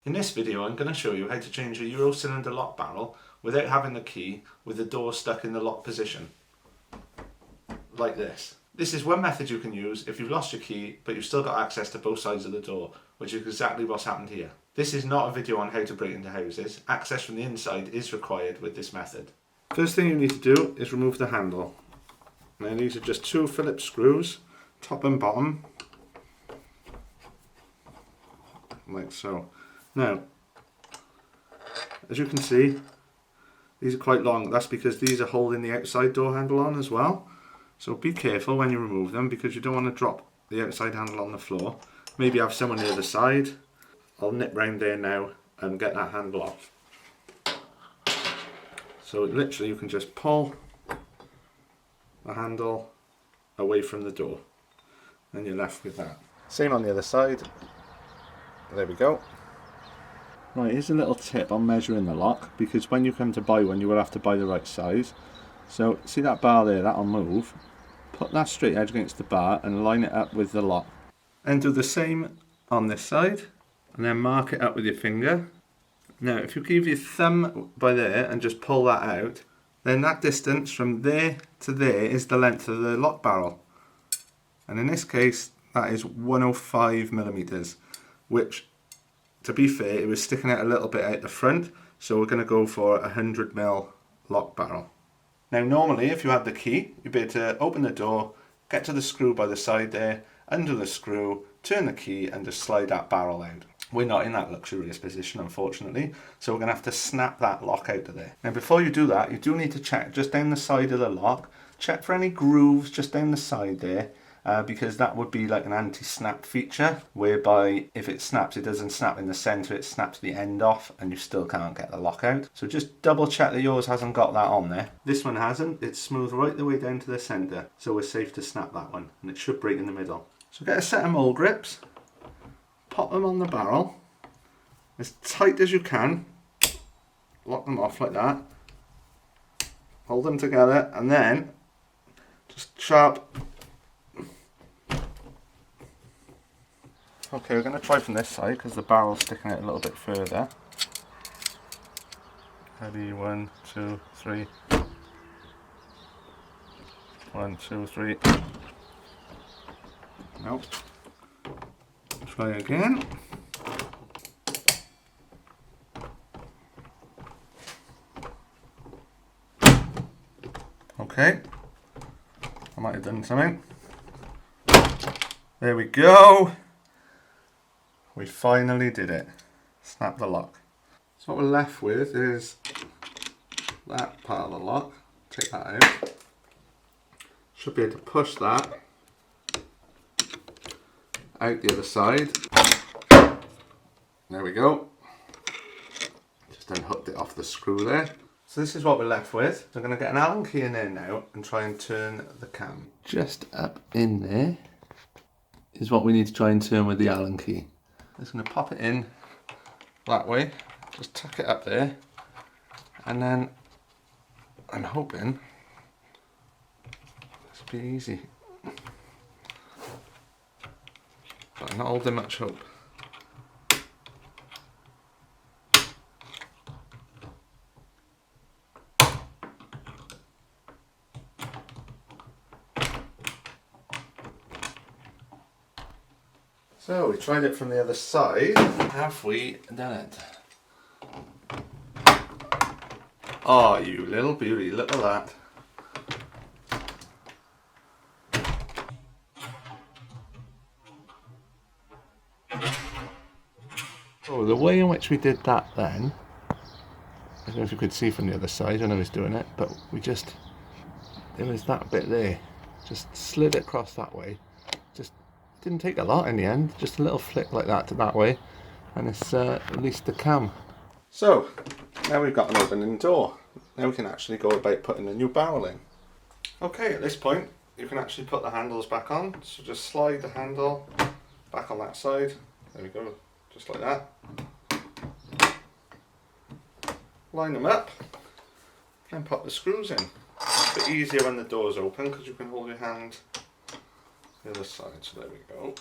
In this video I'm going to show you how to change a Euro cylinder lock barrel without having the key with the door stuck in the lock position. Like this. This is one method you can use if you've lost your key but you've still got access to both sides of the door, which is exactly what's happened here. This is not a video on how to break into houses. Access from the inside is required with this method. First thing you need to do is remove the handle. Now these are just two Phillips screws, top and bottom, like so. Now, as you can see, these are quite long. That's because these are holding the outside door handle on as well. So be careful when you remove them because you don't want to drop the outside handle on the floor. Maybe have someone near the side. I'll nip round there now and get that handle off. So literally you can just pull the handle away from the door and you're left with that. Same on the other side. There we go. Right, here's a little tip on measuring the lock, because when you come to buy one you will have to buy the right size. So see that bar there, that'll move. Put that straight edge against the bar and line it up with the lock. And do the same on this side and then mark it up with your finger. Now if you give your thumb by there and just pull that out, then that distance from there to there is the length of the lock barrel. And in this case that is 105 millimeters, which, to be fair, it was sticking out a little bit out the front, so we're going to go for a 100mm lock barrel. Now normally if you had the key, you'd be able to open the door, get to the screw by the side there, undo the screw, turn the key and just slide that barrel out. We're not in that luxurious position, unfortunately, so we're going to have to snap that lock out of there. Now before you do that, you do need to check just down the side of the lock, check for any grooves just down the side there, because that would be like an anti-snap feature, whereby if it snaps, it doesn't snap in the centre, it snaps the end off and you still can't get the lock out. So just double check that yours hasn't got that on there. This one hasn't, it's smooth right the way down to the centre, so we're safe to snap that one, and it should break in the middle. So get a set of mole grips, pop them on the barrel as tight as you can, lock them off like that, hold them together and then just sharp. Okay, we're going to try from this side because the barrel's sticking out a little bit further. Ready, 1, 2, 3. 1, 2, 3. Nope. Try again. Okay. I might have done something. There we go. We finally did it. Snap the lock. So what we're left with is that part of the lock. Take that out. Should be able to push that out the other side. There we go. Just unhooked it off the screw there. So this is what we're left with. So I'm going to get an Allen key in there now and try and turn the cam. Just up in there is what we need to try and turn with the Allen key. Just going to pop it in that way, just tuck it up there, and then I'm hoping this will be easy, but I'm not holding much hope. So we tried it from the other side. Have we done it? Oh, you little beauty, look at that. Oh, the way in which we did that then, I don't know if you could see from the other side when I was doing it, but there was that bit there, just slid it across that way. Didn't take a lot in the end, just a little flick like that to that way, and it's released the cam. So now we've got an opening door. Now we can actually go about putting a new barrel in. Okay, at this point you can actually put the handles back on, so just slide the handle back on that side. There we go, just like that. Line them up and pop the screws in. It's a bit easier when the door's open because you can hold your hand the other side, so there we go.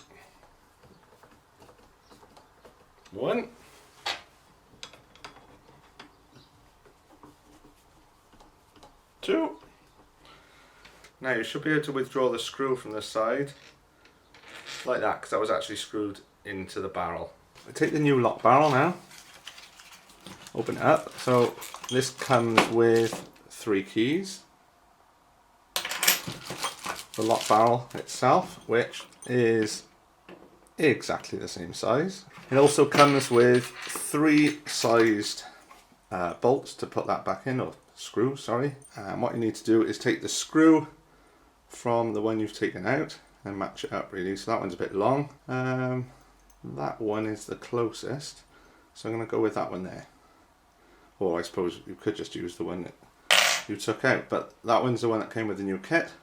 One, 2. Now you should be able to withdraw the screw from the side like that, because that was actually screwed into the barrel. I take the new lock barrel now, open it up. So this comes with 3 keys. The lock barrel itself, which is exactly the same size. It also comes with 3 sized bolts to put that back in, or screws, sorry. And what you need to do is take the screw from the one you've taken out and match it up really. So that one's a bit long. That one is the closest, so I'm going to go with that one there. Or I suppose you could just use the one that you took out, but that one's the one that came with the new kit,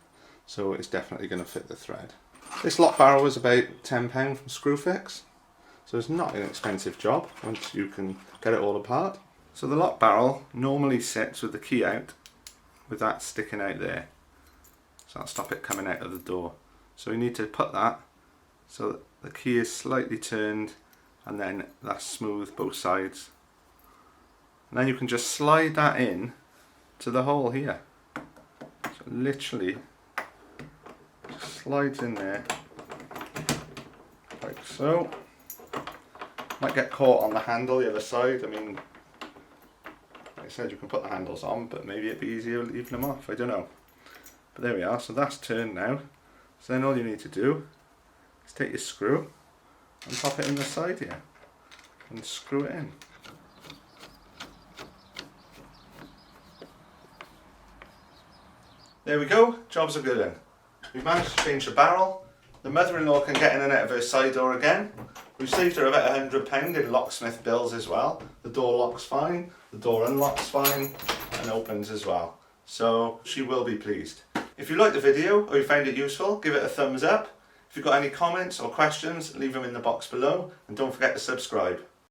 so it's definitely going to fit the thread. This lock barrel was about £10 from Screwfix, so it's not an expensive job once you can get it all apart. So the lock barrel normally sits with the key out, with that sticking out there, so that'll stop it coming out of the door. So you need to put that so that the key is slightly turned, and then that's smooth both sides. And then you can just slide that in to the hole here. So literally just slides in there like so. Might get caught on the handle the other side. I mean, like I said, you can put the handles on, but maybe it'd be easier leaving them off, I don't know. But there we are, so that's turned now. So then all you need to do is take your screw and pop it in the side here and screw it in. There we go, job's a good one. We've managed to change the barrel. The mother-in-law can get in and out of her side door again. We've saved her about £100 in locksmith bills as well. The door locks fine, the door unlocks fine, and opens as well. So she will be pleased. If you liked the video or you found it useful, give it a thumbs up. If you've got any comments or questions, leave them in the box below, and don't forget to subscribe.